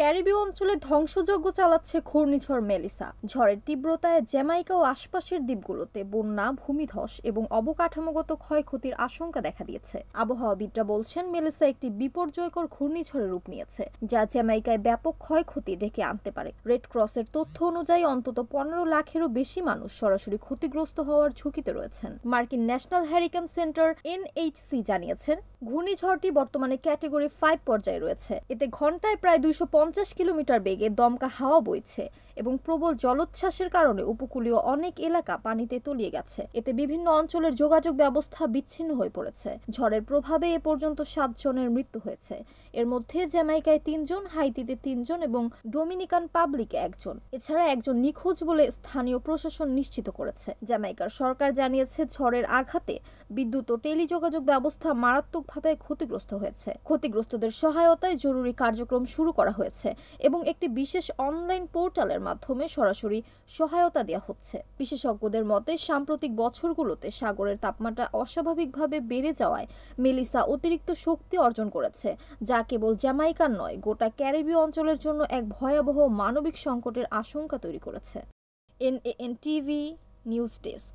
ক্যারিবীয় অঞ্চলে ধ্বংসযজ্ঞ চালাচ্ছে ঘূর্ণিঝড় মেলিসা। ঝড়ের তীব্রতায় জ্যামাইকা ও আশপাশের দ্বীপগুলোতে বন্যা, ভূমিধস এবং অবকাঠামোগত ক্ষয়ক্ষতির আশঙ্কা দেখা দিয়েছে। আবহাওয়াবিদরা বলছেন, মেলিসা একটি বিপর্যয়কর ঘূর্ণিঝড়ের রূপ নিয়েছে, যা জ্যামাইকায় ব্যাপক ক্ষয়ক্ষতি ডেকে আনতে পারে। রেড ক্রসের তথ্য অনুযায়ী অন্তত 15 লাখেরও বেশি মানুষ সরাসরি ক্ষতিগ্রস্ত হওয়ার ঝুঁকিতে রয়েছেন। মার্কিন ন্যাশনাল হ্যারিকেন সেন্টার (NHC) জানিয়েছেন, ঘূর্ণিঝড়টি বর্তমানে ক্যাটেগরি 5 পর্যায়ে রয়েছে। এতে ঘন্টায় প্রায় 250 কিলোমিটার বেগে দমকা হাওয়া বইছে এবং প্রবল জলোচ্ছ্বাসের কারণে উপকূলীয় অনেক এলাকা পানিতে তলিয়ে গেছে। এতে বিভিন্ন অঞ্চলের যোগাযোগ ব্যবস্থা বিচ্ছিন্ন হয়ে পড়েছে। ঝড়ের প্রভাবে এ পর্যন্ত 7 জনের মৃত্যু হয়েছে। এর মধ্যে জ্যামাইকায় 3 জন, হাইতিতে 3 জন এবং ডোমিনিকান পাবলিকে 1 জন। এছাড়া একজন নিখোঁজ বলে স্থানীয় প্রশাসন নিশ্চিত করেছে। জ্যামাইকার সরকার জানিয়েছে, ঝড়ের আঘাতে বিদ্যুৎ ও টেলিযোগাযোগ ব্যবস্থা মারাত্মকভাবে ক্ষতিগ্রস্ত হয়েছে। ক্ষতিগ্রস্তদের সহায়তায় জরুরি কার্যক্রম শুরু করা হয়েছে এবং একটি বিশেষ অনলাইন পোর্টালের মাধ্যমে সরাসরি সহায়তা দেওয়া হচ্ছে। বিশেষজ্ঞদের মতে, সাম্প্রতিক বছরগুলোতে সাগরের তাপমাত্রা অস্বাভাবিকভাবে বেড়ে যাওয়ায় মেলিসা অতিরিক্ত শক্তি অর্জন করেছে, যা কেবল জ্যামাইকার নয়, গোটা ক্যারিবীয় অঞ্চলের জন্য এক ভয়াবহ মানবিক সংকটের আশঙ্কা তৈরি করেছে। NAN TV news desk.